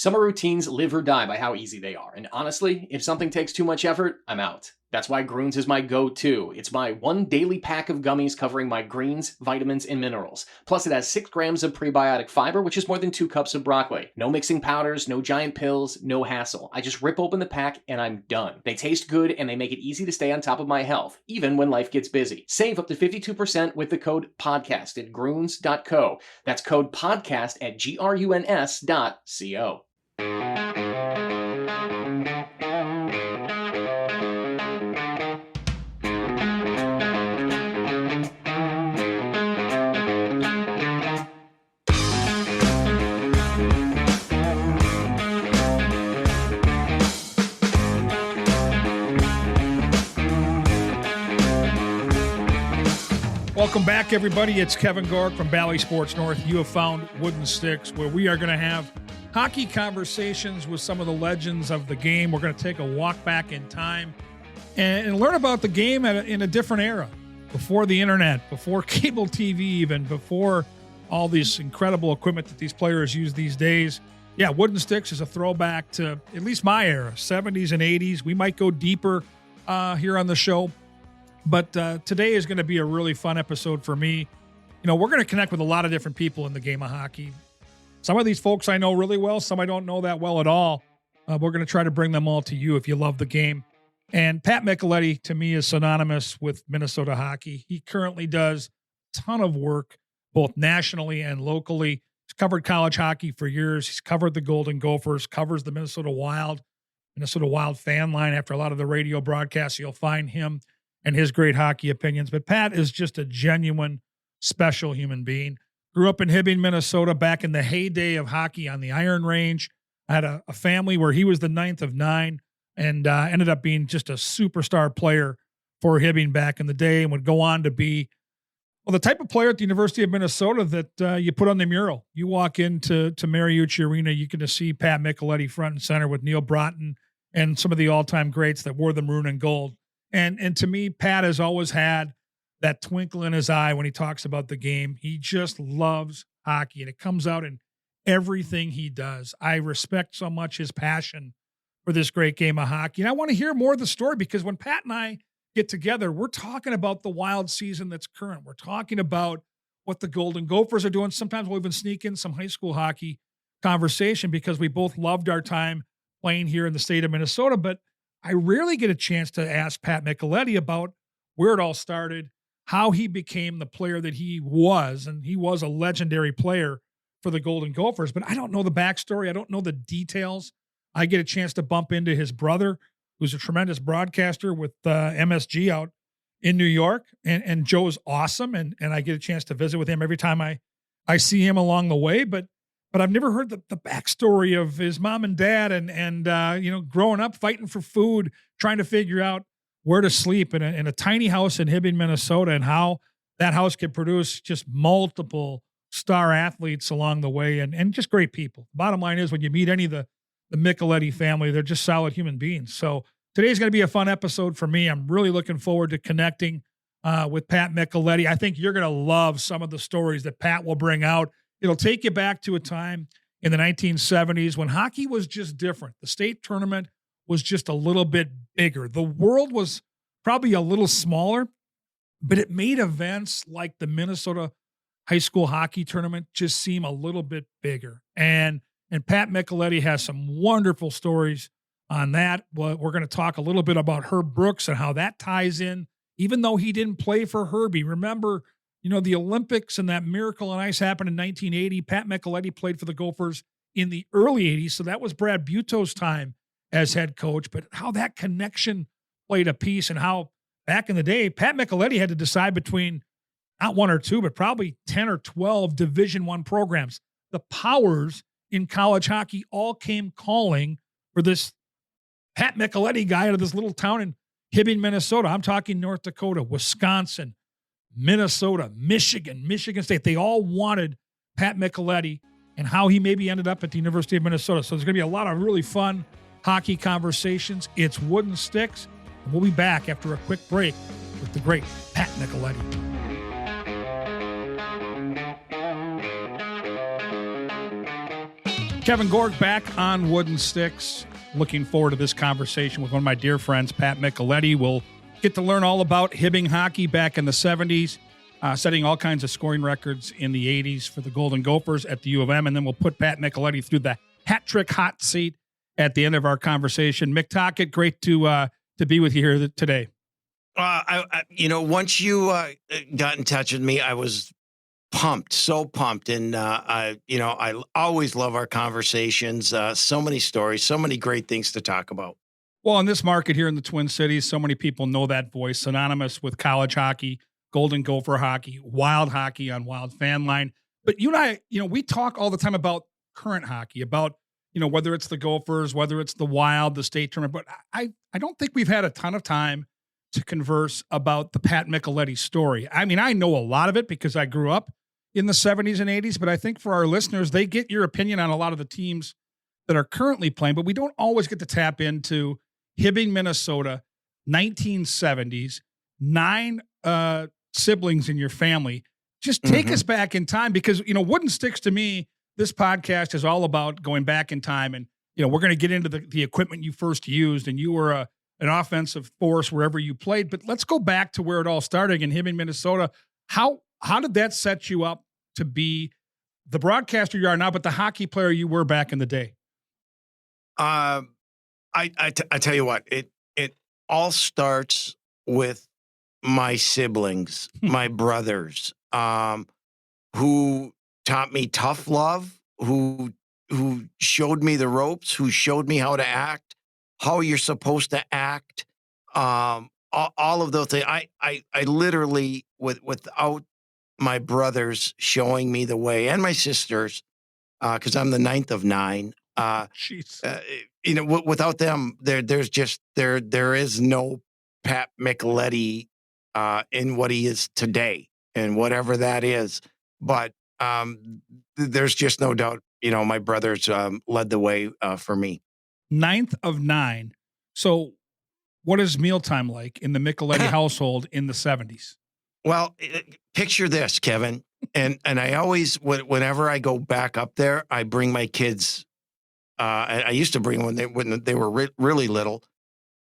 Summer routines live or die by how easy they are, and honestly, if something takes too much effort, I'm out. That's why Groons is my go-to. It's my one daily pack of gummies covering my greens, vitamins, and minerals. Plus, it has 6 grams of prebiotic fiber, which is more than 2 cups of broccoli. No mixing powders, no giant pills, no hassle. I just rip open the pack and I'm done. They taste good and they make it easy to stay on top of my health, even when life gets busy. Save up to 52% with the code PODCAST at Groons.co. That's code PODCAST at GRUNS.co. Welcome back, everybody. It's Kevin Gork from Bally Sports North. You have found Wooden Sticks, where we are going to have hockey conversations with some of the legends of the game. We're going to take a walk back in time and learn about the game in a different era, before the internet, before cable TV, even before all this incredible equipment that these players use these days. Yeah, Wooden Sticks is a throwback to at least my era, 70s and 80s. We might go deeper here on the show. But today is going to be a really fun episode for me. You know, we're going to connect with a lot of different people in the game of hockey. Some of these folks I know really well, some I don't know that well at all. We're going to try to bring them all to you if you love the game. And Pat Micheletti, to me, is synonymous with Minnesota hockey. He currently does a ton of work, both nationally and locally. He's covered college hockey for years. He's covered the Golden Gophers, covers the Minnesota Wild fan line. After a lot of the radio broadcasts, you'll find him and his great hockey opinions. But Pat is just a genuine, special human being. Grew up in Hibbing, Minnesota, back in the heyday of hockey on the Iron Range. I had a family where he was the 9th of 9 and ended up being just a superstar player for Hibbing back in the day, and would go on to be, well, the type of player at the University of Minnesota that you put on the mural. You walk into Mariucci Arena, you can see Pat Micheletti front and center with Neil Broughton and some of the all-time greats that wore the maroon and gold. And to me, Pat has always had that twinkle in his eye when he talks about the game. He just loves hockey, and it comes out in everything he does. I respect so much his passion for this great game of hockey. And I want to hear more of the story, because when Pat and I get together, we're talking about the Wild season that's current. We're talking about what the Golden Gophers are doing. Sometimes we'll even sneak in some high school hockey conversation, because we both loved our time playing here in the state of Minnesota. But I rarely get a chance to ask Pat Micheletti about where it all started, how he became the player that he was, and he was a legendary player for the Golden Gophers. But I don't know the backstory. I don't know the details. I get a chance to bump into his brother, who's a tremendous broadcaster with MSG out in New York, and Joe's awesome, and I get a chance to visit with him every time I see him along the way. But I've never heard the backstory of his mom and dad and growing up, fighting for food, trying to figure out where to sleep in a tiny house in Hibbing, Minnesota, and how that house could produce just multiple star athletes along the way, and just great people. Bottom line is, when you meet any of the Micheletti family, they're just solid human beings. So today's going to be a fun episode for me. I'm really looking forward to connecting with Pat Micheletti. I think you're going to love some of the stories that Pat will bring out. It'll take you back to a time in the 1970s when hockey was just different. The state tournament was just a little bit bigger. The world was probably a little smaller, but it made events like the Minnesota high school hockey tournament just seem a little bit bigger. And Pat Micheletti has some wonderful stories on that. But we're going to talk a little bit about Herb Brooks and how that ties in, even though he didn't play for Herbie. Remember, the Olympics and that Miracle on Ice happened in 1980. Pat Micheletti played for the Gophers in the early 80s, so that was Brad Bueto's time as head coach. But how that connection played a piece, and how back in the day, Pat Micheletti had to decide between not one or two, but probably 10 or 12 Division I programs. The powers in college hockey all came calling for this Pat Micheletti guy out of this little town in Hibbing, Minnesota. I'm talking North Dakota, Wisconsin, Minnesota, Michigan State. They all wanted Pat Micheletti, and how he maybe ended up at the University of Minnesota. So there's going to be a lot of really fun hockey conversations. It's Wooden Sticks, and we'll be back after a quick break with the great Pat Micheletti. Kevin Gorg back on Wooden Sticks. Looking forward to this conversation with one of my dear friends, Pat Micheletti. We'll get to learn all about Hibbing hockey back in the 70s, setting all kinds of scoring records in the 80s for the Golden Gophers at the U of M. And then we'll put Pat Micheletti through the hat trick hot seat at the end of our conversation. Mick Tockett, great to be with you here today. Once you got in touch with me, I was pumped, so pumped. And, I always love our conversations. So many stories, so many great things to talk about. Well, in this market here in the Twin Cities, so many people know that voice, synonymous with college hockey, Golden Gopher hockey, Wild hockey on Wild Fan Line. But you and I, we talk all the time about current hockey, about, whether it's the Gophers, whether it's the Wild, the state tournament. But I don't think we've had a ton of time to converse about the Pat Micheletti story. I mean, I know a lot of it because I grew up in the 70s and 80s, but I think for our listeners, they get your opinion on a lot of the teams that are currently playing, but we don't always get to tap into Hibbing, Minnesota, 1970s, 9 siblings in your family. Just take us back in time because, Wooden Sticks to me, this podcast is all about going back in time. And, we're going to get into the equipment you first used, and you were an offensive force wherever you played. But let's go back to where it all started in Hibbing, Minnesota. How did that set you up to be the broadcaster you are now, but the hockey player you were back in the day? I tell you what, it all starts with my siblings, my brothers, who taught me tough love, who showed me the ropes, who showed me how to act, how you're supposed to act. All of those things. I literally, without my brothers showing me the way, and my sisters, because I'm the 9th of 9. Without them, there is no Pat Micheletti in what he is today, and whatever that is. But there's just no doubt, my brothers led the way for me. 9th of 9. So what is mealtime like in the Micheletti household in the 70s? Well, picture this, Kevin. And I always, whenever I go back up there, I bring my kids. I used to bring them when they were really little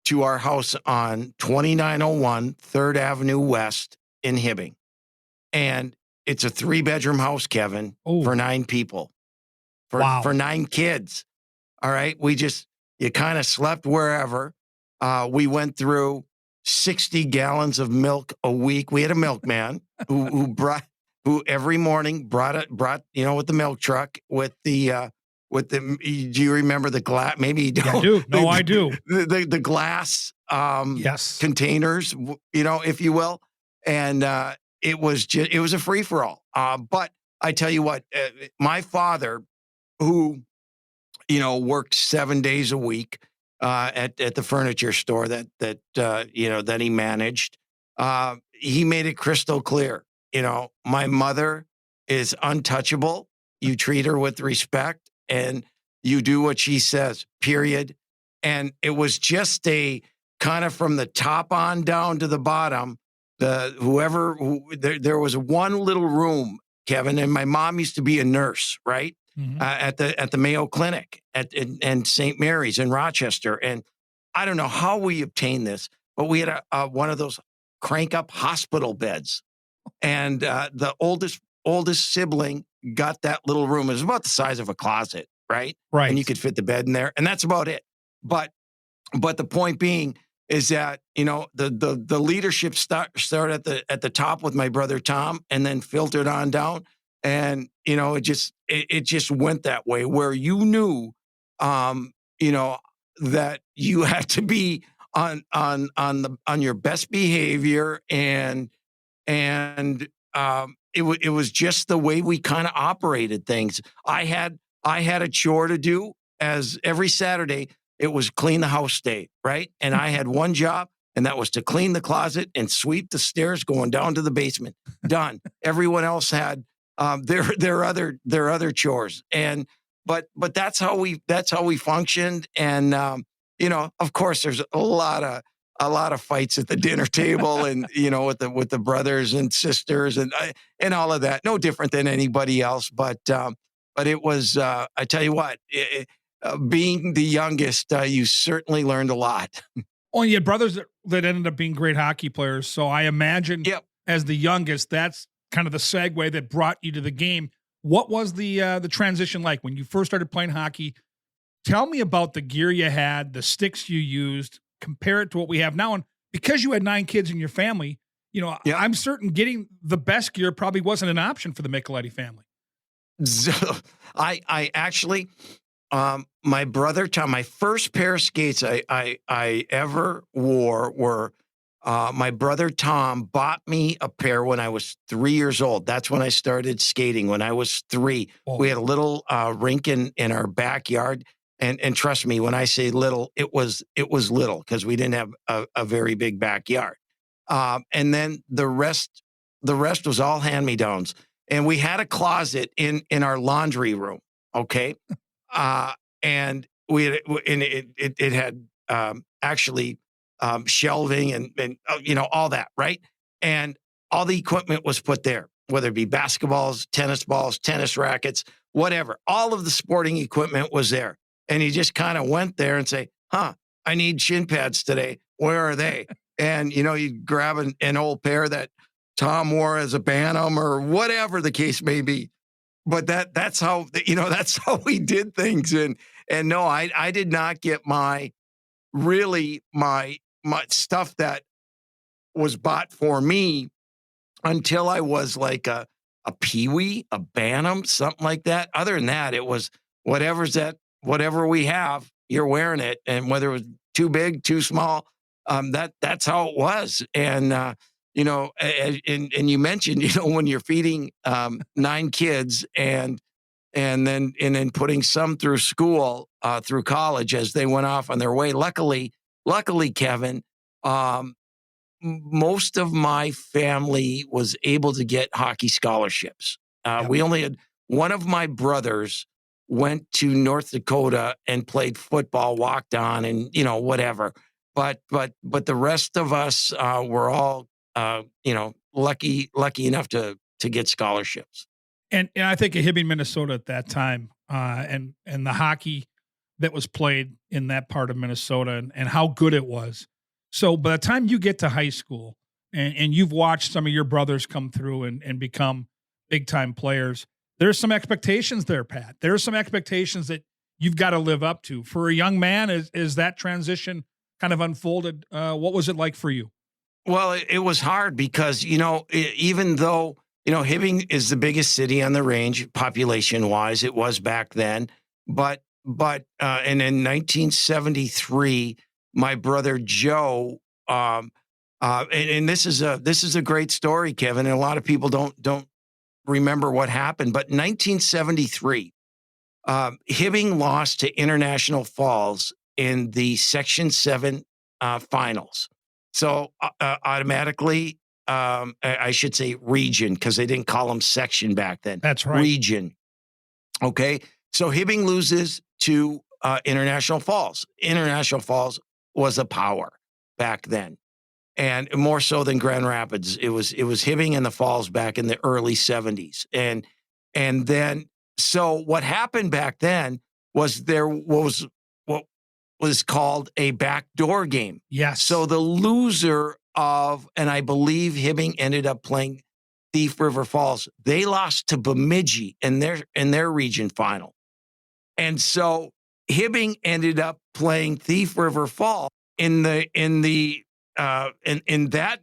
to our house on 2901 3rd Avenue West in Hibbing. And it's a 3-bedroom house, Kevin, for 9 people, for 9 kids. All right. You kind of slept wherever. We went through 60 gallons of milk a week. We had a milkman who every morning brought with the milk truck with the do you remember the glass? Maybe you don't. I do. No, I do. The glass yes, containers, if you will. And it was a free for all. But I tell you what, my father, who worked 7 days a week at the furniture store that he managed, he made it crystal clear. My mother is untouchable. You treat her with respect and you do what she says, period. And it was just a kind of from the top on down to the bottom, there was one little room, Kevin, and my mom used to be a nurse, right? Mm-hmm. At the Mayo Clinic and St. Mary's in Rochester. And I don't know how we obtained this, but we had one of those crank up hospital beds. And the oldest sibling got that little room. It was about the size of a closet, right? Right. And you could fit the bed in there, and that's about it. But the point being is that the leadership started at the top with my brother Tom, and then filtered on down, and it just went that way where you knew, that you had to be on your best behavior, and it was just the way we kind of operated things. I had a chore to do, as every Saturday it was clean the house day, right? And I had one job, and that was to clean the closet and sweep the stairs going down to the basement. Done. Everyone else had their other chores, but that's how we functioned. And of course, there's a lot of fights at the dinner table, and with the brothers and sisters and all of that. No different than anybody else, but but it was, I tell you what, being the youngest, you certainly learned a lot. Oh, you had brothers that ended up being great hockey players. So I imagine Yep. as the youngest, that's kind of the segue that brought you to the game. What was the transition like when you first started playing hockey? Tell me about the gear you had, the sticks you used, compare it to what we have now. And because you had 9 kids in your family, Yep. I'm certain getting the best gear probably wasn't an option for the Micheletti family. So I actually, my brother Tom, my first pair of skates I ever wore were, my brother Tom bought me a pair when I was 3 years old. That's when I started skating. When I was 3, Oh, we had a little rink in our backyard, and trust me when I say little, it was little because we didn't have a very big backyard. And then the rest was all hand me downs. And we had a closet in our laundry room. Okay, uh, and we had, and it had actually shelving and all that, right? And all the equipment was put there, whether it be basketballs, tennis balls, tennis rackets, whatever. All of the sporting equipment was there, and you just kind of went there and say, "Huh, I need shin pads today. Where are they?" And you grab an old pair that Tom wore as a Bantam or whatever the case may be. But that's how that's how we did things. And no, I did not get my stuff that was bought for me until I was like a peewee, a Bantam, something like that. Other than that, it was whatever we have, you're wearing it, and whether it was too big, too small, that's how it was. And and you mentioned, when you're feeding 9 kids and then putting some through school, through college as they went off on their way. Luckily, Kevin, um, most of my family was able to get hockey scholarships. Yep. We only had one of my brothers went to North Dakota and played football, walked on, and whatever. But the rest of us were all lucky enough to get scholarships. And I think of Hibbing, Minnesota at that time, and the hockey that was played in that part of Minnesota and how good it was. So by the time you get to high school and you've watched some of your brothers come through and become big time players, there's some expectations there, Pat. There's some expectations that you've got to live up to. For a young man, is that transition kind of unfolded? What was it like for you? Well, it was hard because, even though, Hibbing is the biggest city on the range population wise, it was back then. And in 1973, my brother Joe, and this is a great story, Kevin, and a lot of people don't remember what happened. But in 1973, Hibbing lost to International Falls in the Section 7 finals. So automatically, I should say region, because they didn't call them section back then. That's right. Region. Okay. So Hibbing loses to International Falls. International Falls was a power back then, and more so than Grand Rapids. It was Hibbing and the Falls back in the early 70s. And then, so what happened back then was there was what was called a backdoor game. Yes. So the loser of, and I believe Hibbing ended up playing Thief River Falls. They lost to Bemidji in their region final. And so Hibbing ended up playing Thief River Falls in that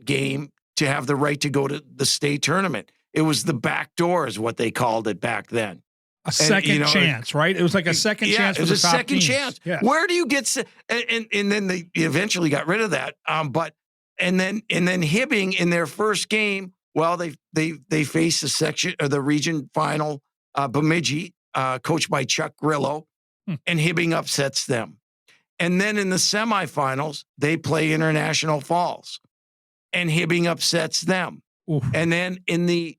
game to have the right to go to the state tournament. It was the back door is what they called it back then. A second chance, right? It was like a second chance. It was a second teams. chance. Yeah. Where do you get and then they eventually got rid of that. And then Hibbing in their first game, well, they faced the section or the region final, Bemidji, coached by Chuck Grillo, and Hibbing upsets them. And then in the semifinals, they play International Falls, and Hibbing upsets them. Oof. And then in the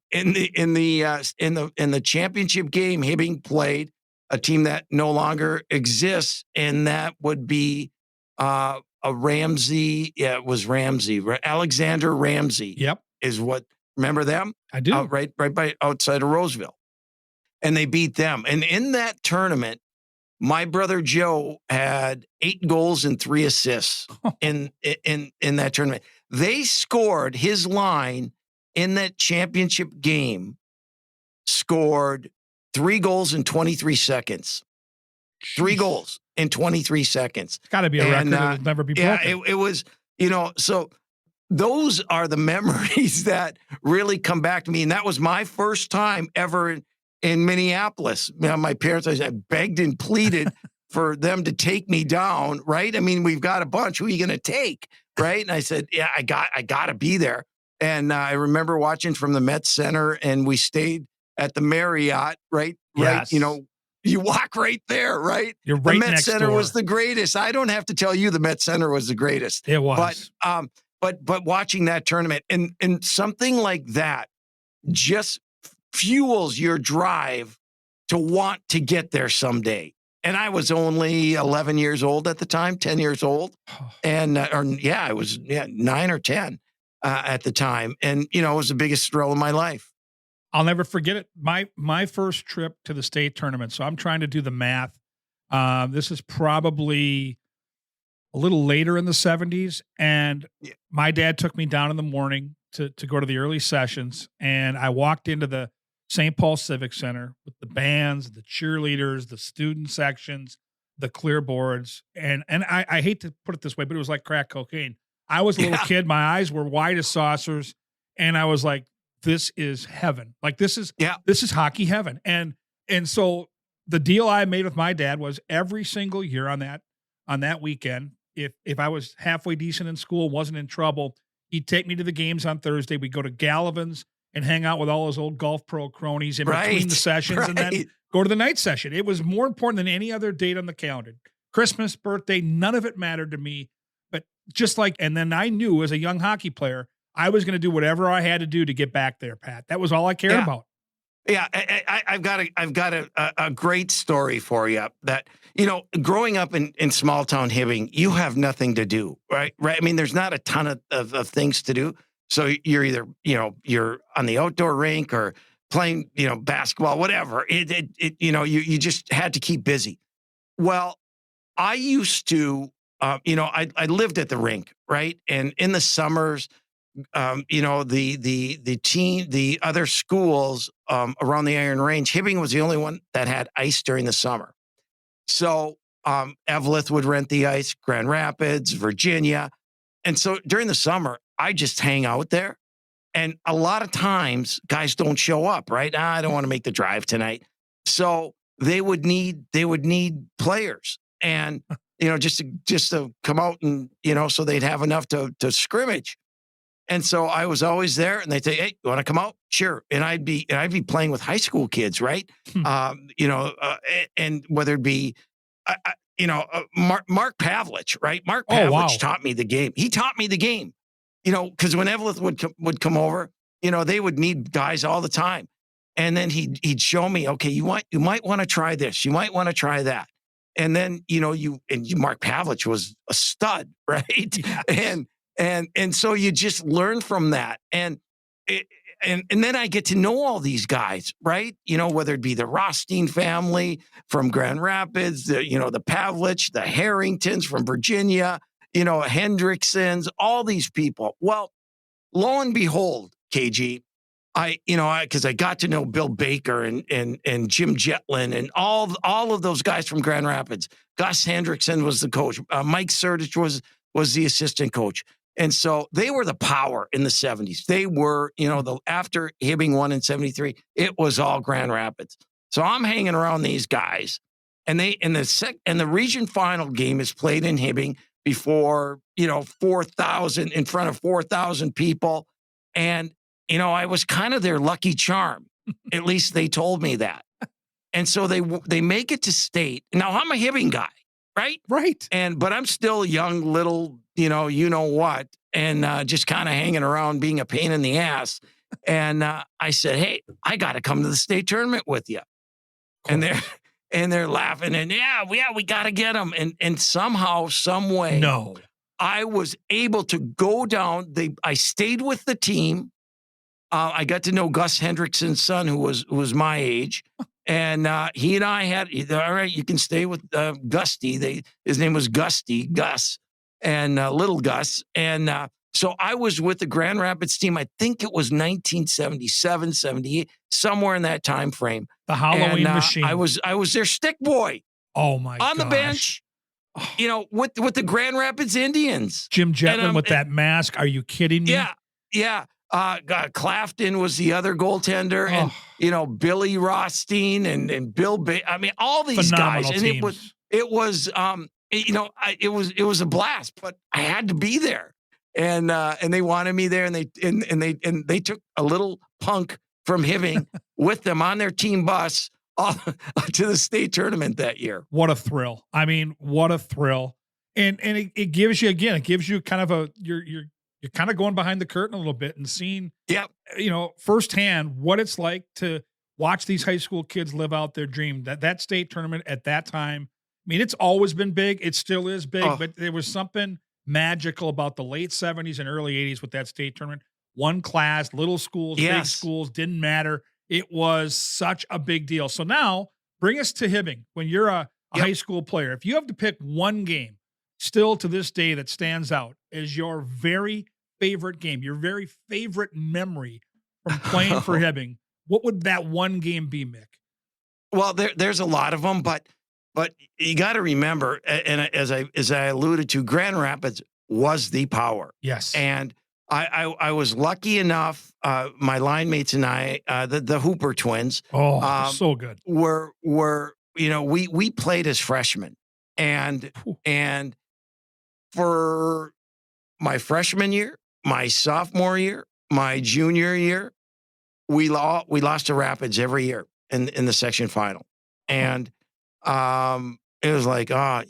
championship game, Hibbing played a team that no longer exists, and that would be a Ramsey. Yeah, it was Ramsey. Alexander Ramsey. Yep, is what. Remember them? I do. Right by outside of Roseville. and they beat them. And in that tournament, my brother Joe had 8 goals and 3 assists in that tournament. They scored, his line in that championship game scored 3 goals in 23 seconds. 3 goals in 23 seconds. It's got to be a record that will never be broken. Yeah, it was, so those are the memories that really come back to me. And that was my first time ever in Minneapolis. My parents, I begged and pleaded for them to take me down, right? I mean, we've got a bunch. Who are you going to take, right? And I said, yeah, I got to be there. And I remember watching from the Met Center, and we stayed at the Marriott, right? Yes. Right, you walk right there, right? You're right the Met next Center door. was the greatest. I don't have to tell you the Met Center was the greatest. It was. But watching that tournament and something like that just fuels your drive to want to get there someday. And I was only 11 years old at the time, 10 years old. And, I was 9 or 10 at the time. And, it was the biggest thrill of my life. I'll never forget it. My first trip to the state tournament. So I'm trying to do the math. This is probably a little later in the 70s. And my dad took me down in the morning to go to the early sessions. And I walked into the St. Paul Civic Center with the bands, the cheerleaders, the student sections, the clear boards. And I hate to put it this way, but it was like crack cocaine. I was a little kid. My eyes were wide as saucers. And I was like, this is heaven. Like this is hockey heaven. And so the deal I made with my dad was every single year on that weekend, if I was halfway decent in school, wasn't in trouble, he'd take me to the games on Thursday. We'd go to Gallivan's and hang out with all his old golf pro cronies in between the sessions and then go to the night session. It was more important than any other date on the calendar. Christmas, birthday, none of it mattered to me. But and then I knew as a young hockey player, I was going to do whatever I had to do to get back there, Pat. That was all I cared about. Yeah, I've got a great story for you that, growing up in small town Hibbing, you have nothing to do, right? Right. I mean, there's not a ton of things to do. So you're either, you're on the outdoor rink or playing, basketball, whatever. You just had to keep busy. Well, I used to, I lived at the rink, right? And in the summers, the other schools around the Iron Range, Hibbing was the only one that had ice during the summer. So Eveleth would rent the ice, Grand Rapids, Virginia. And so during the summer, I just hang out there. And a lot of times guys don't show up, right? I don't want to make the drive tonight. So they would need players and, just to come out and, so they'd have enough to scrimmage. And so I was always there, and they'd say, "Hey, you want to come out?" Sure. And I'd be playing with high school kids, right? And whether it be, Mark Pavlich, right? Mark Pavlich taught me the game. He taught me the game, because when Eveleth would come over, they would need guys all the time, and then he'd show me, okay, you might want to try this, you might want to try that, and then Mark Pavlich was a stud, right? Yes. And so you just learn from that. And then I get to know all these guys, right? Whether it be the Rothstein family from Grand Rapids, the Pavlich, the Harringtons from Virginia, Hendricksons, all these people. Well, lo and behold, KG, because I got to know Bill Baker and Jim Jetlin and all of those guys from Grand Rapids. Gus Hendrickson was the coach. Mike Surdich was the assistant coach. And so they were the power in the 70s. They were, after Hibbing won in 73, it was all Grand Rapids. So I'm hanging around these guys, and the region final game is played in Hibbing before, 4,000 in front of 4,000 people. And, I was kind of their lucky charm. At least they told me that. And so they make it to state. Now I'm a Hibbing guy. Right. But I'm still a young little, what, and just kind of hanging around being a pain in the ass. And I said, "Hey, I got to come to the state tournament with you." Cool. And they're laughing and we got to get them. And somehow, some way, I was able to go down. I stayed with the team. I got to know Gus Hendrickson's son, who was my age. And he and I had, all right, you can stay with Gusty. His name was Gus, and little Gus. And so I was with the Grand Rapids team. I think it was 1977, 78, somewhere in that time frame. The Halloween machine. I was their stick boy. Oh my on the bench. With the Grand Rapids Indians. Jim Jetman with that mask. Are you kidding me? Yeah. Clafton was the other goaltender, and Billy Rothstein and Bill I mean, all these phenomenal guys. And teams. it was a blast, but I had to be there. And they wanted me there, and they took a little punk from Hibbing with them on their team bus to the state tournament that year. What a thrill. I mean, what a thrill. And it gives you kind of you're kind of going behind the curtain a little bit and seeing, firsthand what it's like to watch these high school kids live out their dream. That state tournament at that time, I mean, it's always been big. It still is big, but there was something magical about the late 70s and early 80s with that state tournament. One class, little schools, big schools, didn't matter. It was such a big deal. So now bring us to Hibbing. When you're a high school player, if you have to pick one game still to this day that stands out as your very favorite game, your very favorite memory from playing for Hibbing, what would that one game be, Mick? Well, there's a lot of them, but you got to remember, and as I alluded to, Grand Rapids was the power. Yes. And I was lucky enough, my line mates and I, the Hooper twins. So good. Were we played as freshmen, and for my freshman year, my sophomore year, my junior year, we lost to Rapids every year in the section final, and it was like, are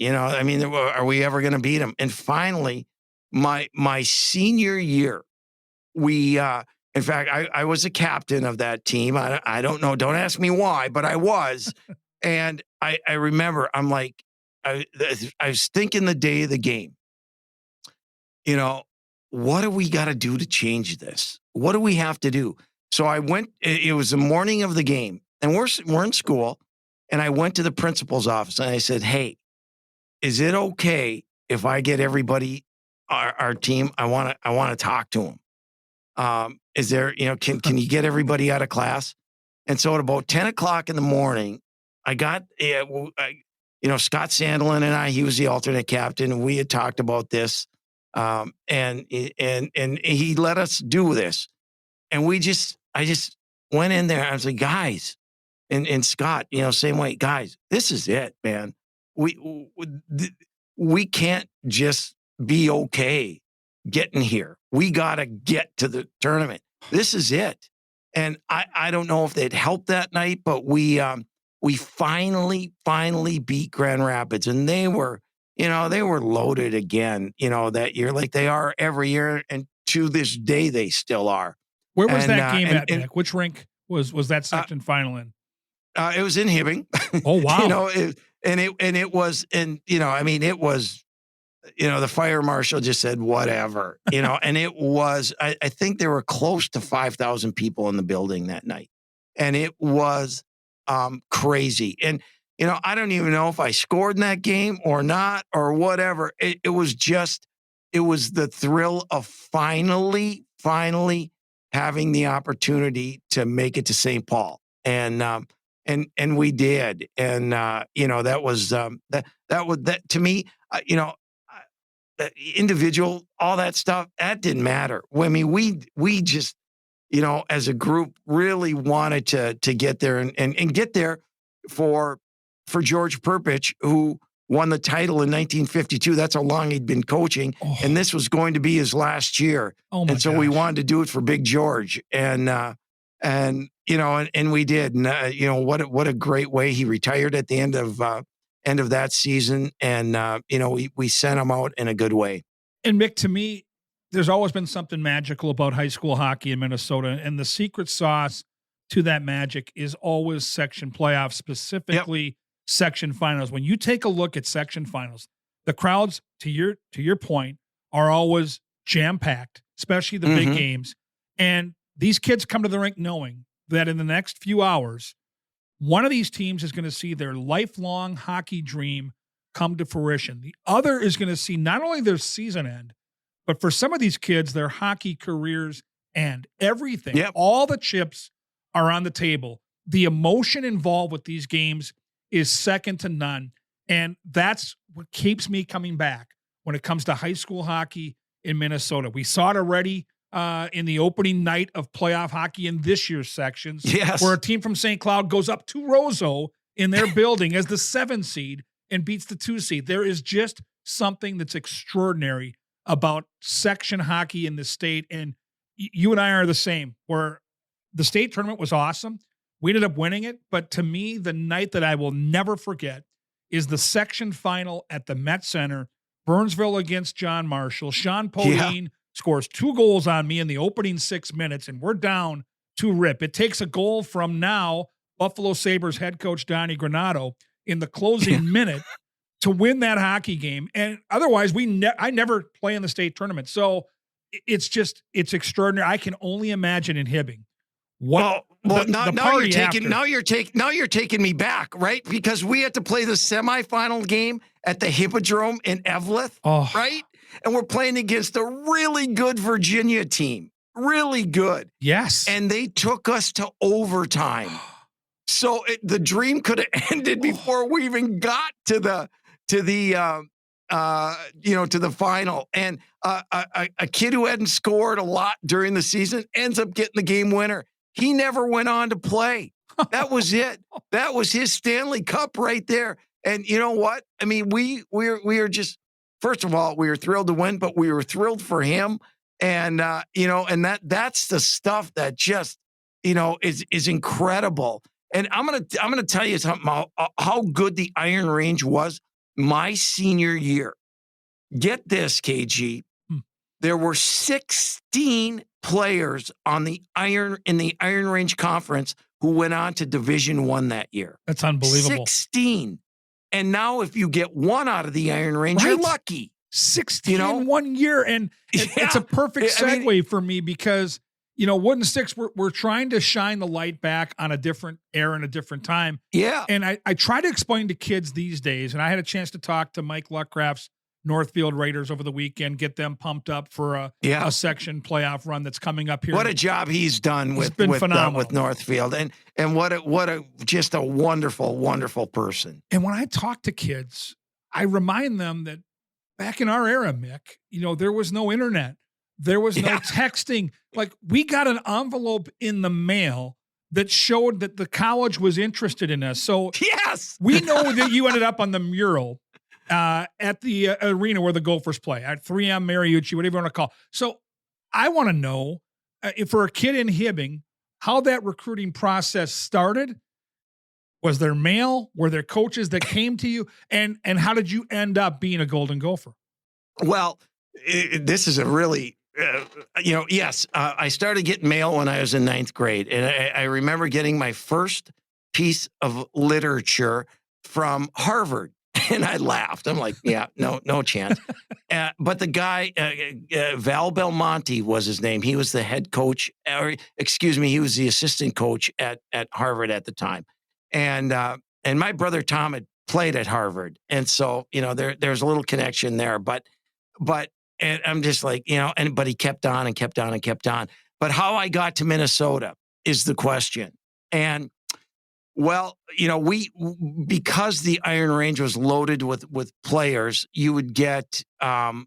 we ever going to beat them? And finally, my senior year, in fact, I was a captain of that team. I don't know. Don't ask me why, but I was. And I remember, I'm like, I was thinking the day of the game, what do we got to do to change this? What do we have to do? So I went, it was the morning of the game, and we're in school, and I went to the principal's office, and I said, hey, is it okay if I get everybody, our team, I want to talk to them. Is there, can you get everybody out of class? And so at about 10 o'clock in the morning, I got, Scott Sandlin and he was the alternate captain, and we had talked about this. And he let us do this. And I just went in there. I was like, guys, and Scott, same way, guys, this is it, man. We can't just be okay getting here. We got to get to the tournament. This is it. And I don't know if they'd helped that night, but we finally beat Grand Rapids, and they were loaded again, that year, like they are every year. And to this day, they still are. Where was that game at, Nick? Which rink was that section final in? It was in Hibbing. Oh, wow. It was, the fire marshal just said, whatever, and it was, I think there were close to 5,000 people in the building that night. And it was crazy. And, I don't even know if I scored in that game or not or whatever. It was the thrill of finally having the opportunity to make it to St. Paul. And we did. And, that was, that to me, individual, all that stuff, that didn't matter. I mean, we just, as a group really wanted to get there and get there for George Perpich, who won the title in 1952. That's how long he'd been coaching. Oh. And this was going to be his last year. Oh my and so gosh. We wanted to do it for Big George. And we did. And, what a great way. He retired at the end of that season. And, we sent him out in a good way. And Mick, to me, there's always been something magical about high school hockey in Minnesota. And the secret sauce to that magic is always section playoffs, specifically section finals. When you take a look at section finals, the crowds, to your point, are always jam-packed, especially the big games. And these kids come to the rink knowing that in the next few hours, One of these teams is going to see their lifelong hockey dream come to fruition. The other is going to see not only their season end, but for some of these kids, their hockey careers end. Everything, Yep. all the chips are on the table. The emotion involved with these games is second to none. And that's what keeps me coming back when it comes to high school hockey in Minnesota. We saw it already in the opening night of playoff hockey in this year's sections, Yes. where a team from St. Cloud goes up to Roseau in their building as the 7 seed and beats the 2 seed. There is just something that's extraordinary about section hockey in the state. And you and I are the same, where the state tournament was awesome. We ended up winning it. But to me, the night that I will never forget is the section final at the Met Center, Burnsville against John Marshall. Sean Podine scores 2 goals on me in the opening 6 minutes, and we're down to rip. It takes a goal from now Buffalo Sabres head coach Donnie Granato in the closing minute to win that hockey game. And otherwise, I never play in the state tournament. So it's extraordinary. I can only imagine in Hibbing. Now you're taking me back, right? Because we had to play the semifinal game at the Hippodrome in Eveleth, right? And we're playing against a really good Virginia team, really good. Yes, and they took us to overtime. So the dream could have ended before we even got to the final. And a kid who hadn't scored a lot during the season ends up getting the game winner. He never went on to play. That was it. That was his Stanley Cup right there. And you know what? I mean, we are just, first of all, we were thrilled to win, but we were thrilled for him. And and that's the stuff that just, is incredible. And I'm gonna tell you something how good the Iron Range was my senior year. Get this, KG. There were 16 players in the Iron Range Conference who went on to Division I that year. That's unbelievable. 16. And now if you get one out of the Iron Range, you're lucky. 16 in 1 year. And it's a perfect segue for me because, Wooden Sticks, we're trying to shine the light back on a different era and a different time. Yeah. And I try to explain to kids these days, and I had a chance to talk to Mike Luckcraft's Northfield Raiders over the weekend, get them pumped up for a section playoff run that's coming up here. What a job he's done with Northfield, and what a just a wonderful, wonderful person. And when I talk to kids, I remind them that back in our era, Mick, there was no internet, there was no texting. Like, we got an envelope in the mail that showed that the college was interested in us. So yes, we know that you ended up on the mural at the arena where the Gophers play, at 3M Mariucci, whatever you want to call. So I want to know, if for a kid in Hibbing, how that recruiting process started. Was there mail? Were there coaches that came to you? And how did you end up being a Golden Gopher? Well, this is a really, yes, I started getting mail when I was in 9th grade. And I remember getting my first piece of literature from Harvard. And I laughed. I'm like, yeah, no chance. But the guy, Val Belmonte was his name. He was the head coach, he was the assistant coach at Harvard at the time. And my brother Tom had played at Harvard. And so, there's a little connection there. But and I'm just like, but he kept on and kept on and kept on. But how I got to Minnesota is the question. And well, because the Iron Range was loaded with players, you would get the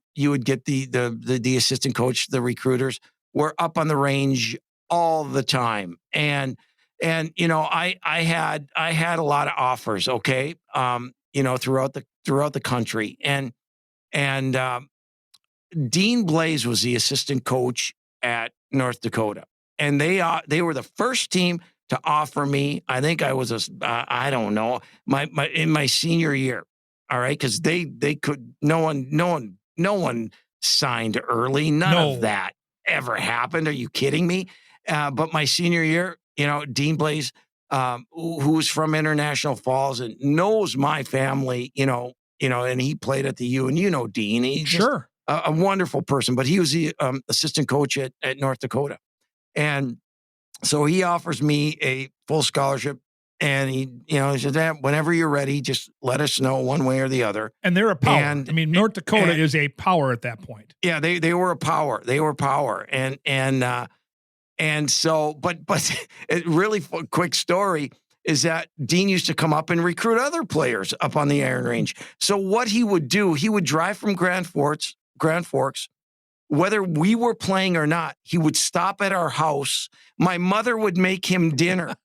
assistant coach, the recruiters were up on the range all the time, and I had a lot of offers, okay, throughout the country, and Dean Blaze was the assistant coach at North Dakota, and they were the first team to offer me. I think I was I don't know, in my senior year. All right. Cause they could, no one signed early. None of that ever happened. Are you kidding me? But my senior year, Dean Blaze, who's from International Falls and knows my family, and he played at the U, and Dean, he's sure a wonderful person, but he was the assistant coach at North Dakota. And so he offers me a full scholarship And he said, whenever you're ready, just let us know one way or the other. And they're a power. And, North Dakota is a power at that point. Yeah, they were a power. They were power. And so, but a really quick story is that Dean used to come up and recruit other players up on the Iron Range. So what he would do, he would drive from Grand Forks, whether we were playing or not, he would stop at our house. My mother would make him dinner.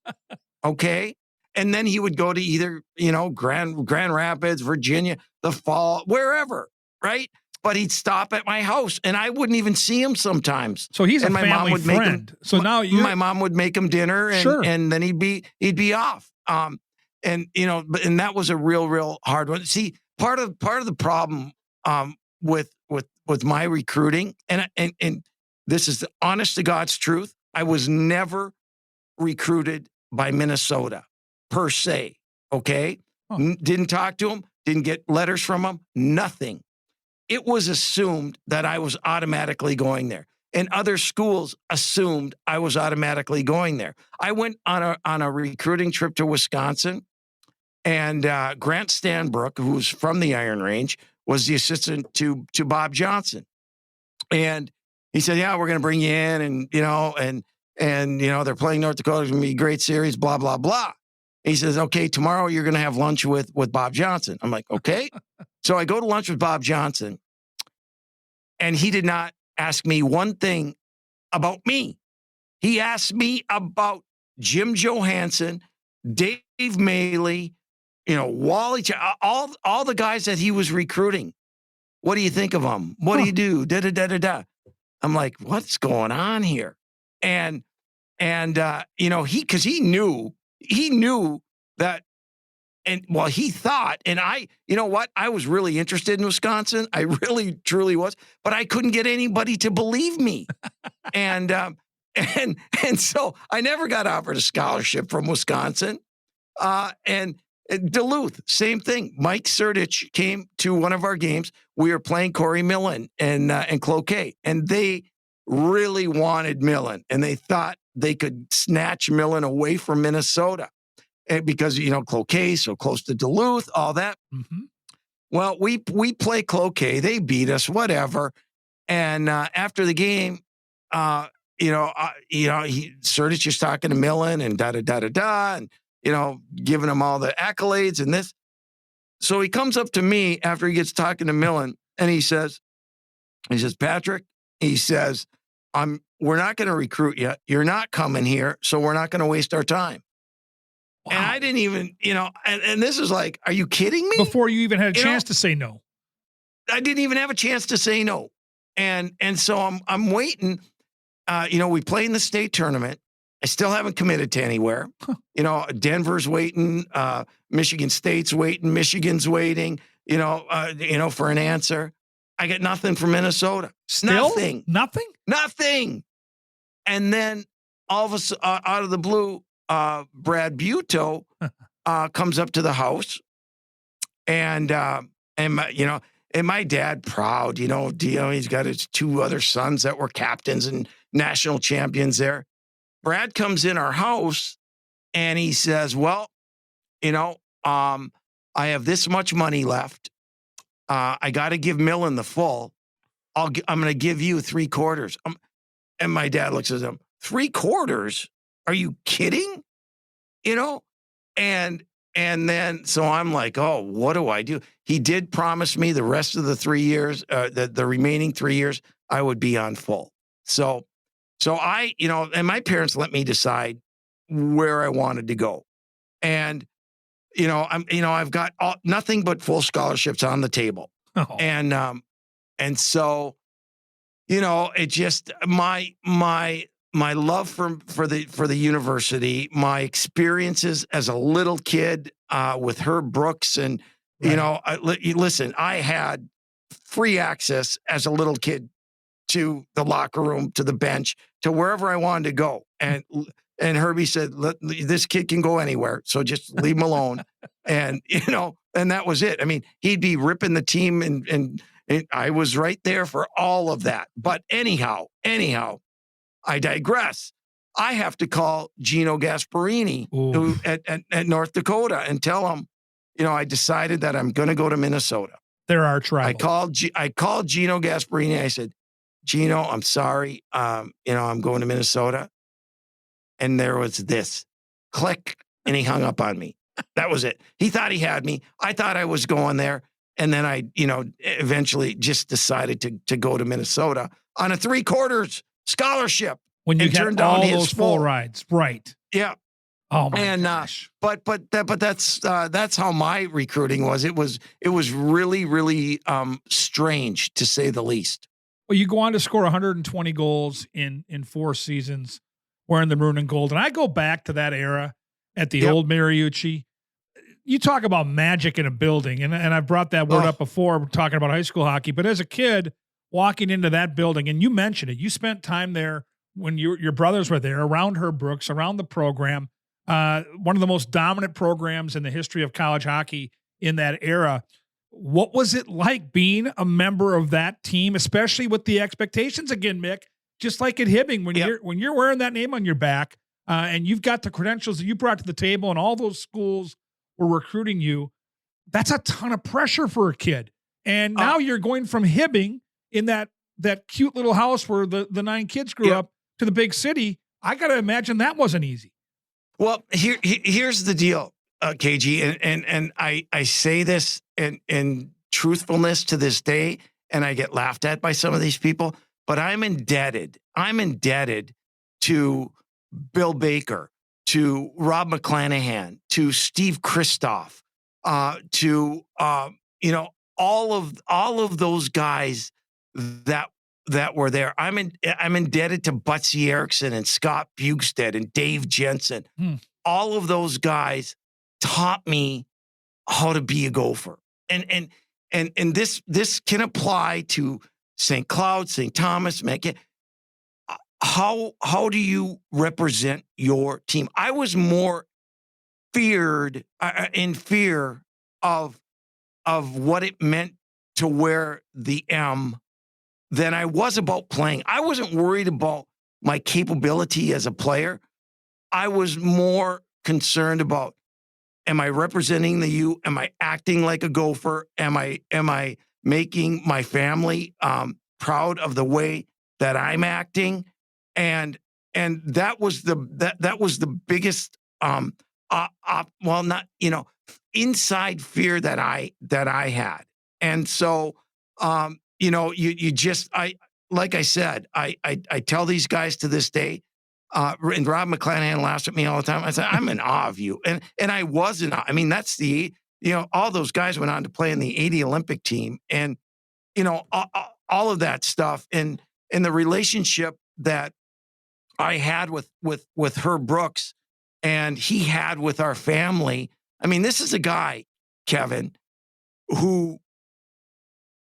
Okay. And then he would go to either, Grand Rapids, Virginia, the Fall, wherever. Right. But he'd stop at my house and I wouldn't even see him sometimes. So he's and a family friend. So now my mom would make him dinner and then he'd be off. And that was a real hard one. See, part of the problem with my recruiting, and this is the honest to God's truth, I was never recruited by Minnesota per se. Okay. Didn't talk to him, didn't get letters from him, nothing. It was assumed that I was automatically going there. And other schools assumed I was automatically going there. I went on a recruiting trip to Wisconsin, and Grant Stanbrook, who's from the Iron Range, was the assistant to Bob Johnson. And he said, yeah, we're going to bring you in, and they're playing North Dakota. It's going to be a great series, blah, blah, blah. He says, okay, tomorrow you're going to have lunch with Bob Johnson. I'm like, okay. So I go to lunch with Bob Johnson, and he did not ask me one thing about me. He asked me about Jim Johansson, Dave Maley, Wally, all the guys that he was recruiting. What do you think of them? What do you do? Da. I'm like, what's going on here? And because he knew that. And he thought, and I was really interested in Wisconsin. I really, truly was, but I couldn't get anybody to believe me. and so I never got offered a scholarship from Wisconsin. And Duluth, same thing. Mike Surdich came to one of our games. We were playing Corey Millen and Cloquet, and they really wanted Millen, and they thought they could snatch Millen away from Minnesota. Because, Cloquet, so close to Duluth, all that. Mm-hmm. Well, we play Cloquet. They beat us, whatever. And after the game, Surdich is talking to Millen and da-da-da-da-da, and, giving him all the accolades and this. So he comes up to me after he gets talking to Millen, and he says, Patrick, he says, we're not going to recruit you. You're not coming here, so we're not going to waste our time. Wow. And I didn't even, and this is like, are you kidding me? Before you even had a chance to say no. I didn't even have a chance to say no. And so I'm waiting. We play in the state tournament. I still haven't committed to anywhere. Denver's waiting. Michigan State's waiting. Michigan's waiting, for an answer. I get nothing from Minnesota. Still? Nothing. Nothing. And then all of us out of the blue, Brad Buto comes up to the house, and my dad, proud, he's got his two other sons that were captains and national champions there. Brad comes in our house and he says, well, I have this much money left. I got to give Millen the full. I'm going to give you 3/4. And my dad looks at him, 3/4? Are you kidding? And then, so I'm like, oh, what do I do? He did promise me the rest of the 3 years, the remaining 3 years, I would be on full. So I, and my parents let me decide where I wanted to go. And, I've got nothing but full scholarships on the table. Oh. And so, it just, my love for the university, my experiences as a little kid with Herb Brooks, and listen, I had free access as a little kid to the locker room, to the bench, to wherever I wanted to go, and Herbie said, "This kid can go anywhere, so just leave him alone." And and that was it. I mean, he'd be ripping the team, and I was right there for all of that. But anyhow. I digress. I have to call Gino Gasparini Ooh. at North Dakota and tell him, I decided that I'm going to go to Minnesota. They're arch I rival. called Gino Gasparini. I said, Gino, I'm sorry. I'm going to Minnesota. And there was this click, and he hung up on me. That was it. He thought he had me. I thought I was going there. And then I, eventually just decided to go to Minnesota on a 3/4 scholarship. When you and get turned down all his those full rides. Right. Yeah. Oh my gosh. But that's how my recruiting was. It was really, really strange, to say the least. Well, you go on to score 120 goals in 4 seasons wearing the maroon and gold. And I go back to that era at the old Mariucci. You talk about magic in a building, and I've brought that word up before talking about high school hockey. But as a kid walking into that building, and you mentioned it, you spent time there when your brothers were there, around Herb Brooks, around the program, one of the most dominant programs in the history of college hockey in that era. What was it like being a member of that team, especially with the expectations again, Mick? Just like at Hibbing, when you're wearing that name on your back, and you've got the credentials that you brought to the table, and all those schools were recruiting you, that's a ton of pressure for a kid. And now you're going from Hibbing in that cute little house where the 9 kids grew up to the big city. I got to imagine that wasn't easy. Well, here's the deal, KG, and I say this in truthfulness to this day, and I get laughed at by some of these people, but I'm indebted to Bill Baker, to Rob McClanahan, to Steve Kristoff, to all of those guys that were there. I'm indebted to Butsy Erickson and Scott Bugstead and Dave Jensen. All of those guys taught me how to be a Gopher. And this can apply to St. Cloud, St. Thomas, Macon. How do you represent your team? I was more in fear of what it meant to wear the M than I was about playing. I wasn't worried about my capability as a player. I was more concerned about, am I representing the U? Am I acting like a Gopher? Am I making my family proud of the way that I'm acting? And that was the biggest inside fear that I had. And so you just, like I said, I tell these guys to this day, and Rob McClanahan laughs at me all the time. I said, I'm in awe of you. And I was in awe. I mean, that's all those guys went on to play in the 80 Olympic team, and, all of that stuff, and the relationship that I had with Herb Brooks and he had with our family. I mean, this is a guy, Kevin, who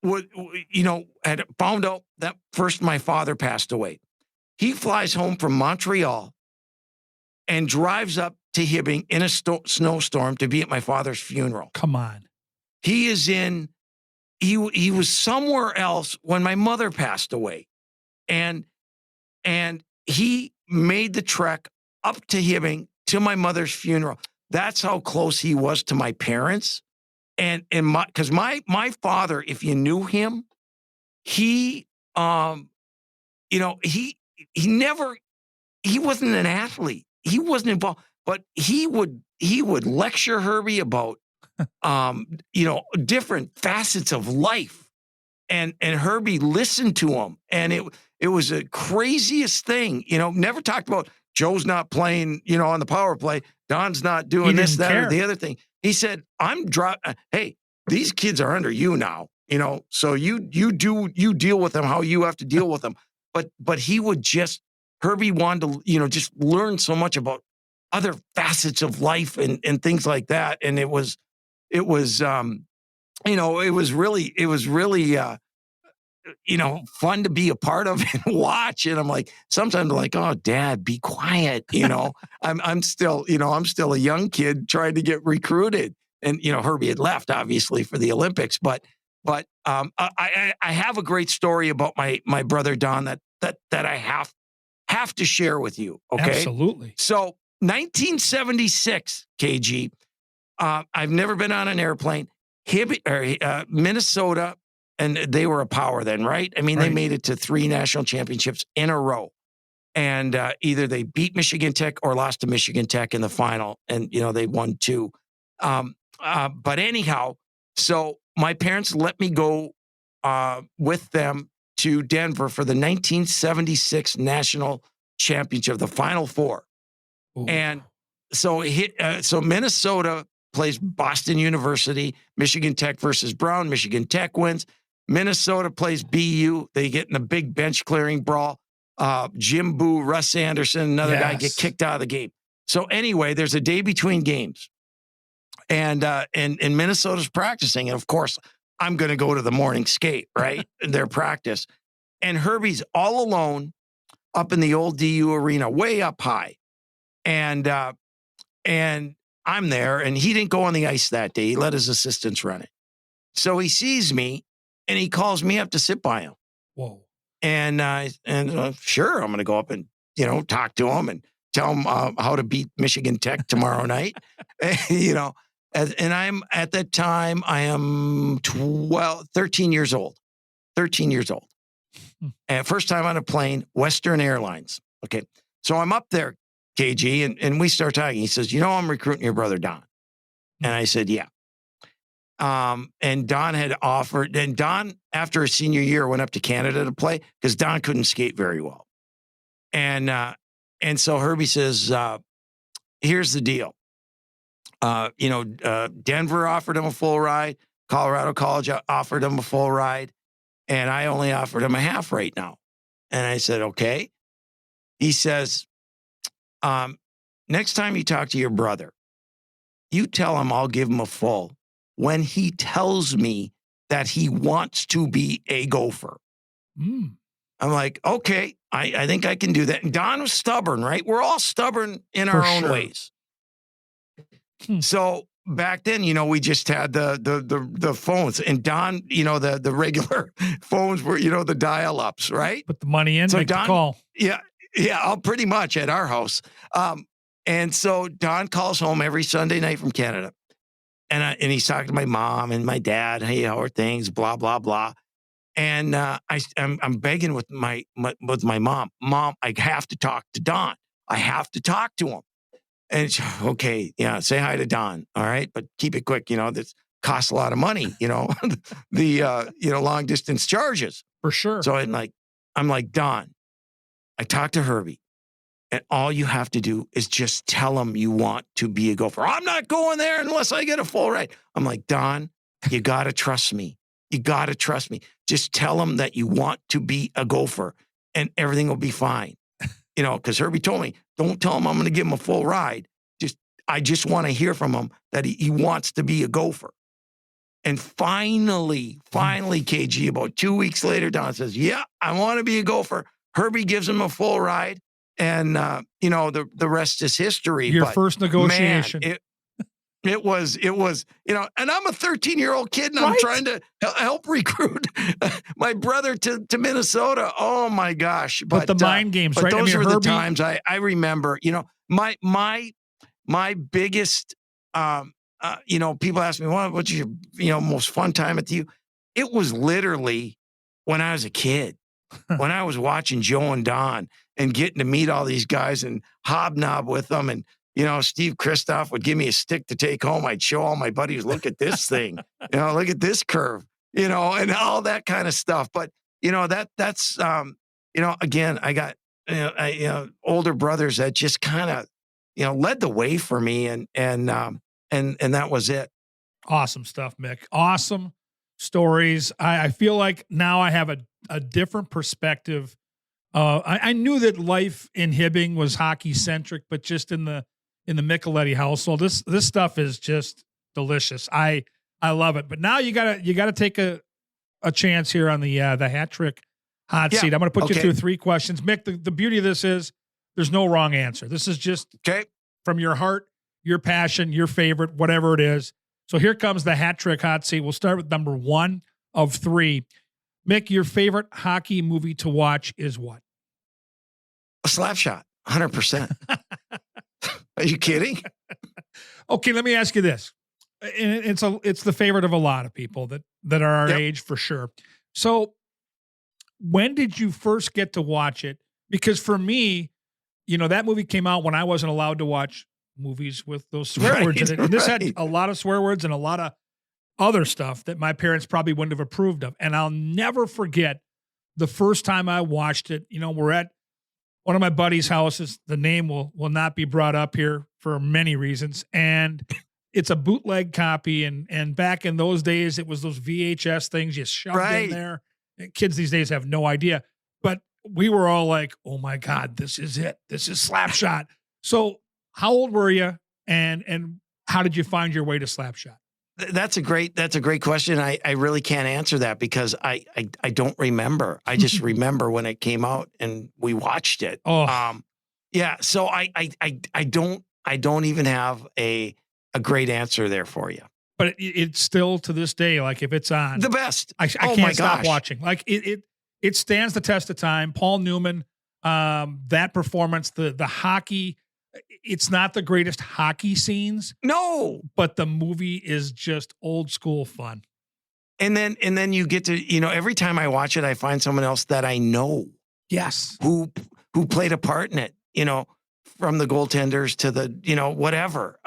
had found out that first my father passed away. He flies home from Montreal and drives up to Hibbing in a snowstorm to be at my father's funeral. Come on. He was somewhere else when my mother passed away. And he made the trek up to Hibbing to my mother's funeral. That's how close he was to my parents. And because my father, if you knew him, he wasn't an athlete. He wasn't involved, but he would lecture Herbie about, different facets of life. And Herbie listened to him. And it was the craziest thing, never talked about Joe's not playing, on the power play. Don's not doing this, that, or the other thing. He said, hey, these kids are under you now, so you deal with them how you have to deal with them. But he would Herbie wanted to, just learn so much about other facets of life and things like that. And it was really fun to be a part of and watch. And I'm like, sometimes I'm like, oh, Dad, be quiet. I'm still a young kid trying to get recruited. And, Herbie had left obviously for the Olympics, but I have a great story about my brother, Don, that I have to share with you. Okay. Absolutely. So 1976, KG, I've never been on an airplane. Minnesota, and they were a power then, right? I mean, they Right. made it to 3 national championships in a row. And either they beat Michigan Tech or lost to Michigan Tech in the final. And, they won 2. But anyhow, so my parents let me go with them to Denver for the 1976 national championship, the Final Four. Ooh. And so Minnesota plays Boston University, Michigan Tech versus Brown. Michigan Tech wins. Minnesota plays BU. They get in a big bench clearing brawl. Jim Boo, Russ Anderson, another guy get kicked out of the game. So anyway, there's a day between games. And Minnesota's practicing. And of course, I'm going to go to the morning skate, right? Their practice. And Herbie's all alone up in the old DU arena, way up high. And I'm there, and he didn't go on the ice that day. He let his assistants run it. So he sees me, and he calls me up to sit by him. Whoa. And Sure, I'm going to go up and, talk to him and tell him how to beat Michigan Tech tomorrow night. And I'm at that time, I am 13 years old. 13 years old. And first time on a plane, Western Airlines. Okay. So I'm up there, KG, and we start talking. He says, I'm recruiting your brother, Don. And I said, yeah. And Don had offered, and Don, after his senior year, went up to Canada to play because Don couldn't skate very well. And so Herbie says, here's the deal. Denver offered him a full ride. Colorado College offered him a full ride. And I only offered him a half right now. And I said, okay. He says, next time you talk to your brother, you tell him I'll give him a full when he tells me that he wants to be a Gopher. I'm like, okay, I think I can do that. And Don was stubborn, right? We're all stubborn in our own ways. So back then, we just had the phones, and Don, the regular phones were, the dial-ups, right? Put the money in, so make Don, the call. Yeah, pretty much at our house. And so Don calls home every Sunday night from Canada, and he's talking to my mom and my dad. Hey, how are things? Blah blah blah. And I'm begging with my mom. Mom, I have to talk to Don. I have to talk to him. And okay, yeah, say hi to Don, all right? But keep it quick, this costs a lot of money, the long distance charges. For sure. So I'm like, Don, I talked to Herbie, and all you have to do is just tell him you want to be a Gopher. I'm not going there unless I get a full ride. I'm like, Don, you got to trust me. You got to trust me. Just tell him that you want to be a Gopher, and everything will be fine. Because Herbie told me, don't tell him I'm going to give him a full ride. I just want to hear from him that he wants to be a Gopher. And finally, KG, about 2 weeks later, Don says, yeah, I want to be a Gopher. Herbie gives him a full ride. And, the rest is history. Your first negotiation. Man, it was, and I'm a 13-year-old kid, and I'm trying to help recruit my brother to Minnesota. Oh my gosh. But the mind games, but right? Those were Herbie, the times I remember, my biggest, people ask me, what's your, most fun time at the U? It was literally when I was a kid, when I was watching Joe and Don and getting to meet all these guys and hobnob with them. And, Steve Kristoff would give me a stick to take home. I'd show all my buddies, look at this thing, look at this curve, and all that kind of stuff. But, that's, again, I got, older brothers that just kind of, led the way for me. And that was it. Awesome stuff, Mick. Awesome stories. I feel like now I have a different perspective. I knew that life in Hibbing was hockey centric, but just in the Micheletti household, this stuff is just delicious. I love it. But now you gotta take a chance here on the hat trick hot seat. I'm going to put you through 3 questions. Mick, the beauty of this is there's no wrong answer. This is just from your heart, your passion, your favorite, whatever it is. So here comes the hat trick hot seat. We'll start with number 1 of 3. Mick, your favorite hockey movie to watch is what? A slap shot, 100%. Are you kidding? Okay, let me ask you this. And it's the favorite of a lot of people that are our Yep. age for sure. So when did you first get to watch it? Because for me, that movie came out when I wasn't allowed to watch movies with those swear words in it. And this had a lot of swear words and a lot of other stuff that my parents probably wouldn't have approved of. And I'll never forget the first time I watched it. We're at one of my buddies' houses. The name will not be brought up here for many reasons. And it's a bootleg copy. And back in those days, it was those VHS things you shoved in there. Kids these days have no idea. But we were all like, oh my God, this is it. This is Slapshot. So how old were you? And how did you find your way to Slapshot? That's a great question. I really can't answer that because I don't remember. I just remember when it came out and we watched it. Oh. Yeah. So I don't even have a great answer there for you. But it's still to this day, like if it's on the best, I can't stop watching. Like it stands the test of time. Paul Newman, that performance, the hockey. It's not the greatest hockey scenes. No, but the movie is just old school fun. And then you get to, every time I watch it, I find someone else that I know. Yes. Who played a part in it, from the goaltenders to the, whatever.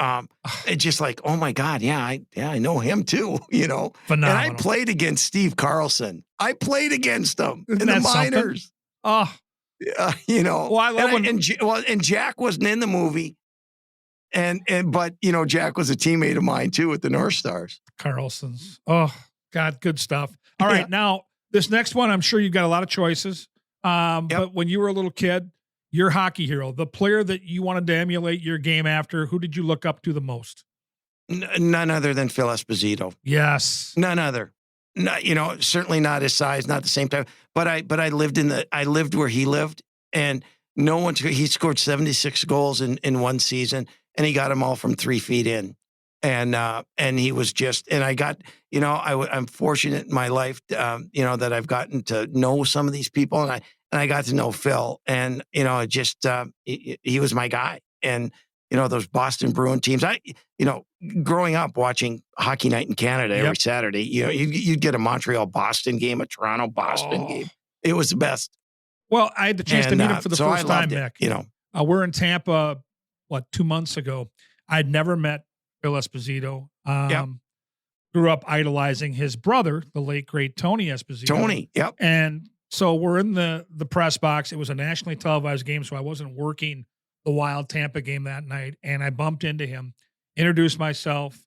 It's just like, oh my God. Yeah, I know him too, Phenomenal. And I played against Steve Carlson. I played against him in the minors. Oh, Well, I love and Jack wasn't in the movie. But Jack was a teammate of mine too with the North Stars. Carlson's. Oh God, good stuff. All right. Now this next one, I'm sure you've got a lot of choices. But when you were a little kid, your hockey hero, the player that you wanted to emulate your game after, who did you look up to the most? None other than Phil Esposito. Yes. None other. Not, certainly not his size, not the same time. But I lived where he lived, and he scored 76 goals in one season, and he got them all from 3 feet in. And he was just, and I got, I'm fortunate in my life, that I've gotten to know some of these people, and I got to know Phil, and, he was my guy. And, those Boston Bruin teams, growing up watching Hockey Night in Canada every Saturday, you'd get a Montreal-Boston game, a Toronto-Boston game. It was the best. Well, I had the chance to meet him for the first time, Nick. We're in Tampa, 2 months ago. I'd never met Phil Esposito. Grew up idolizing his brother, the late, great Tony Esposito. Tony, yep. And so we're in the press box. It was a nationally televised game, so I wasn't working the Wild Tampa game that night. And I bumped into him, introduced myself,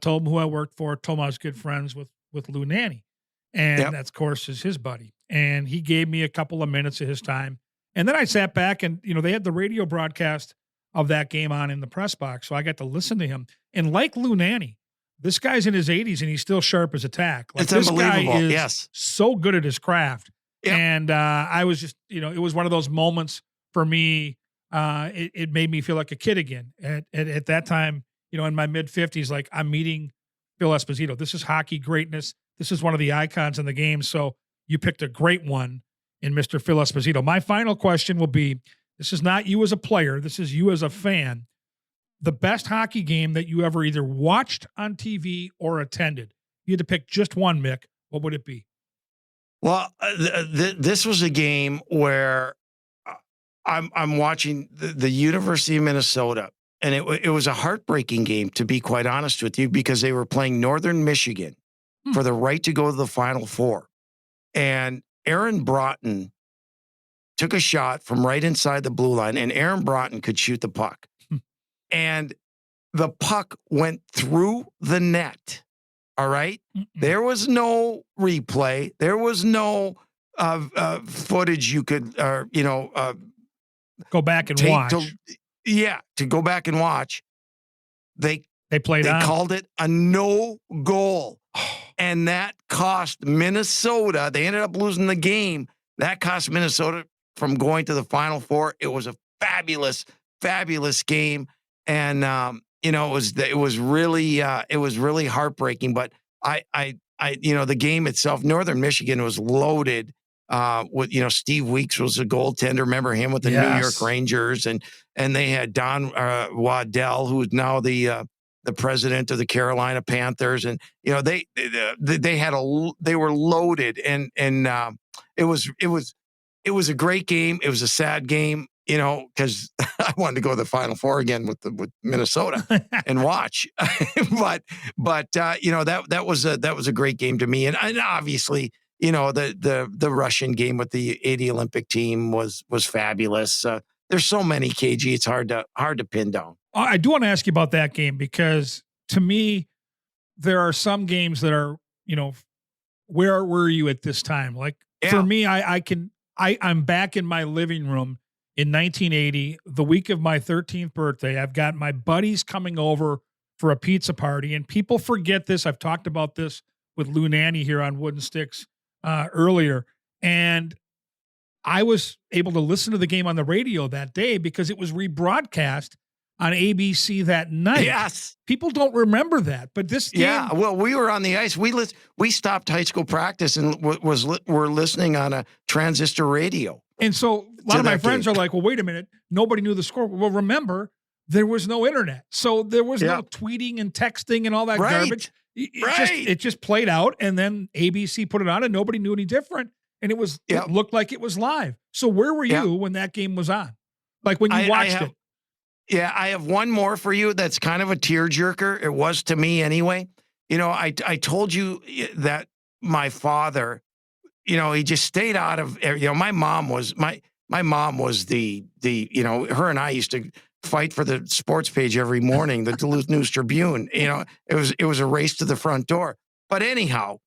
told him who I worked for, told him I was good friends with Lou Nanny. And that, of course, is his buddy. And he gave me a couple of minutes of his time. And then I sat back and, they had the radio broadcast of that game on in the press box. So I got to listen to him. And like Lou Nanny, this guy's in his 80s and he's still sharp as a tack. Like, it's unbelievable. Guy is so good at his craft. Yep. And I was just, it was one of those moments for me. It made me feel like a kid again. At that time, in my mid-50s, like I'm meeting Phil Esposito. This is hockey greatness. This is one of the icons in the game. So you picked a great one in Mr. Phil Esposito. My final question will be, this is not you as a player. This is you as a fan. The best hockey game that you ever either watched on TV or attended. If you had to pick just one, Mick, what would it be? Well, this was a game where I'm watching the University of Minnesota, and it was a heartbreaking game, to be quite honest with you, because they were playing Northern Michigan for the right to go to the Final Four. And Aaron Broughton took a shot from right inside the blue line, and Aaron Broughton could shoot the puck. And the puck went through the net. All right? There was no replay. There was no footage you could, go back and watch. To go back and watch. They called it a no goal. And that cost Minnesota. They ended up losing the game. That cost Minnesota from going to the Final Four. It was a fabulous, fabulous game. And, it was really heartbreaking, but the game itself, Northern Michigan was loaded. with, Steve Weeks was a goaltender. Remember him with the New York Rangers, and they had Don Waddell, who is now the president of the Carolina Panthers, and they were loaded, and it was a great game. It was a sad game, because I wanted to go to the Final Four again with Minnesota and watch, but that was a great game to me, and obviously, the Russian game with the 80 Olympic team was fabulous. There's so many, KG. It's hard to pin down. I do want to ask you about that game, because to me, there are some games that are, where were you at this time? Like for me, I'm back in my living room in 1980, the week of my 13th birthday. I've got my buddies coming over for a pizza party, and people forget this. I've talked about this with Lou Nanny here on Wooden Sticks earlier, and I was able to listen to the game on the radio that day because it was rebroadcast on ABC that night. Yes. People don't remember that, but this game. Yeah, well, we were on the ice. We stopped high school practice and were listening on a transistor radio. And so a lot of my friends are like, well, wait a minute. Nobody knew the score. Well, remember, there was no internet. So there was no tweeting and texting and all that garbage. It just played out, and then ABC put it on, and nobody knew any different. And it looked like it was live. So where were you when that game was on? Like when you watched it? Yeah, I have one more for you that's kind of a tearjerker. It was to me anyway. I told you that my father, he just stayed out of, my mom was the her and I used to fight for the sports page every morning, the Duluth News Tribune. It was a race to the front door. But anyhow,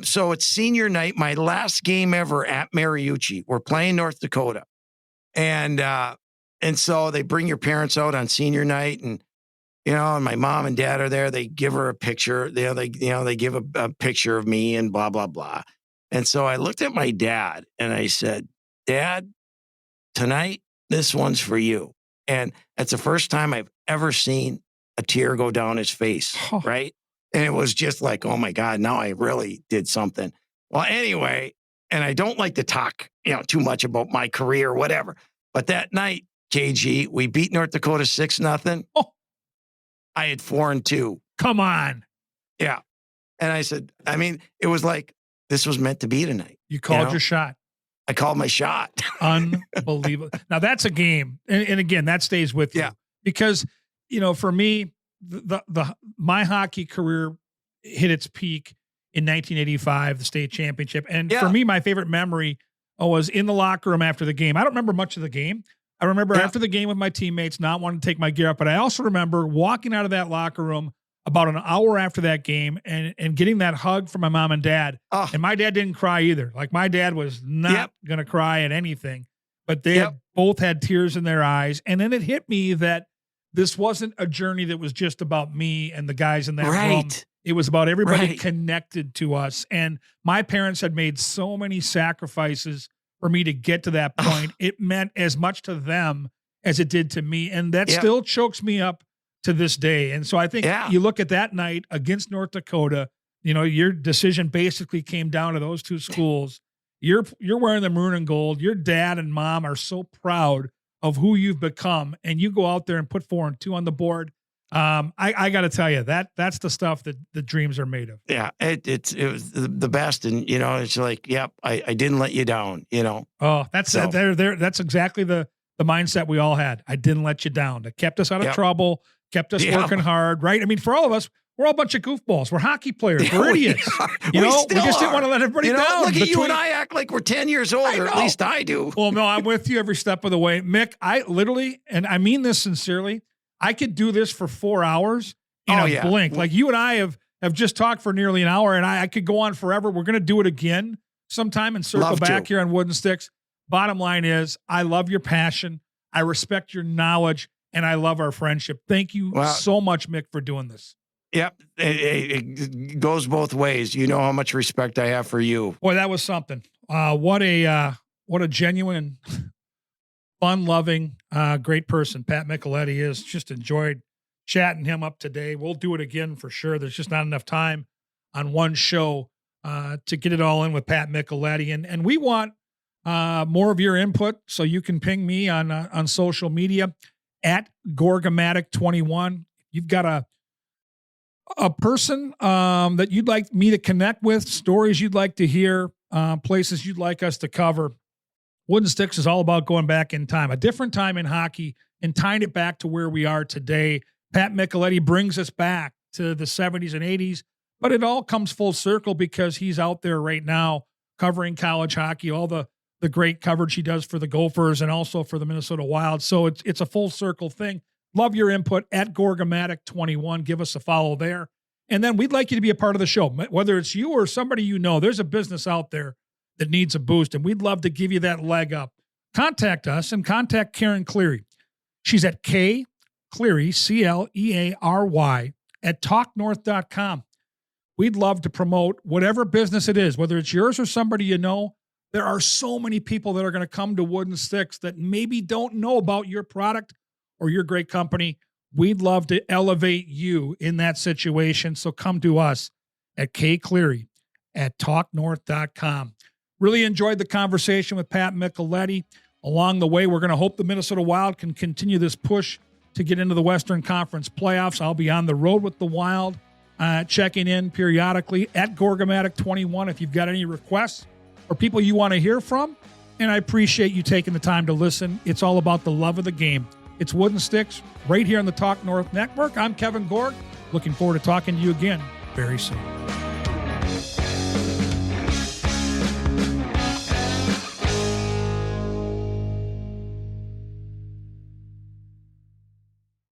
so it's senior night, my last game ever at Mariucci. We're playing North Dakota. And so they bring your parents out on senior night, and and my mom and dad are there. They give her a picture. They give a picture of me and blah blah blah. And so I looked at my dad and I said, "Dad, tonight this one's for you." And that's the first time I've ever seen a tear go down his face, right? And it was just like, oh my God, now I really did something. Well, anyway, and I don't like to talk, too much about my career or whatever. But that night, KG, we beat North Dakota 6-0. Oh. I had 4-2. Come on. Yeah. And I said, it was like, this was meant to be tonight. You called your shot. I called my shot. Unbelievable. Now that's a game. And again, that stays with you. Because, for me, my hockey career hit its peak in 1985, the state championship. And for me, my favorite memory was in the locker room after the game. I don't remember much of the game. I remember after the game with my teammates not wanting to take my gear up, but I also remember walking out of that locker room about an hour after that game and getting that hug from my mom and dad. Oh. And my dad didn't cry either. Like my dad was not going to cry at anything, but they both had tears in their eyes. And then it hit me that this wasn't a journey that was just about me and the guys in that room. It was about everybody connected to us. And my parents had made so many sacrifices for me to get to that point. It meant as much to them as it did to me. And that still chokes me up to this day. And so I think you look at that night against North Dakota, your decision basically came down to those two schools. You're wearing the maroon and gold. Your dad and mom are so proud of who you've become, and you go out there and put 4-2 on the board. I got to tell you, that's the stuff that the dreams are made of. Yeah, it was the best, and it's like, I didn't let you down. Oh, that's that's exactly the mindset we all had. I didn't let you down. That kept us out of trouble, kept us working hard. Right? I mean, for all of us, we're all a bunch of goofballs. We're hockey players. We're idiots. We just didn't want to let everybody down. Look at you and I act like we're 10 years older. At least I do. Well, no, I'm with you every step of the way, Mick. I literally, and I mean this sincerely, I could do this for 4 hours in a blink. Like you and I have just talked for nearly an hour, and I could go on forever. We're going to do it again sometime and circle back here on Wooden Sticks. Bottom line is, I love your passion. I respect your knowledge, and I love our friendship. Thank you so much, Mick, for doing this. Yep. It goes both ways. You know how much respect I have for you. Boy, that was something. What a genuine, fun-loving, great person Pat Micheletti is. Just enjoyed chatting him up today. We'll do it again for sure. There's just not enough time on one show to get it all in with Pat Micheletti. And we want more of your input, so you can ping me on social media at Gorgomatic21. You've got a person that you'd like me to connect with, stories you'd like to hear, places you'd like us to cover. Wooden Sticks is all about going back in time, a different time in hockey, and tying it back to where we are today. Pat Micheletti brings us back to the 70s and 80s, but it all comes full circle because he's out there right now covering college hockey, all the great coverage he does for the Gophers and also for the Minnesota Wild. So it's a full circle thing. Love your input at Gorgomatic21. Give us a follow there. And then we'd like you to be a part of the show, whether it's you or somebody you know. There's a business out there that needs a boost, and we'd love to give you that leg up. Contact us and contact Karen Cleary. She's at K Cleary, Cleary, at talknorth.com. We'd love to promote whatever business it is, whether it's yours or somebody you know. There are so many people that are going to come to Wooden Sticks that maybe don't know about your product or your great company. We'd love to elevate you in that situation. So come to us at K Cleary at talknorth.com. Really enjoyed the conversation with Pat Micheletti. Along the way, we're going to hope the Minnesota Wild can continue this push to get into the Western Conference playoffs. I'll be on the road with the Wild, checking in periodically at Gorgomatic21 if you've got any requests or people you want to hear from. And I appreciate you taking the time to listen. It's all about the love of the game. It's Wooden Sticks right here on the Talk North Network. I'm Kevin Gorg. Looking forward to talking to you again very soon.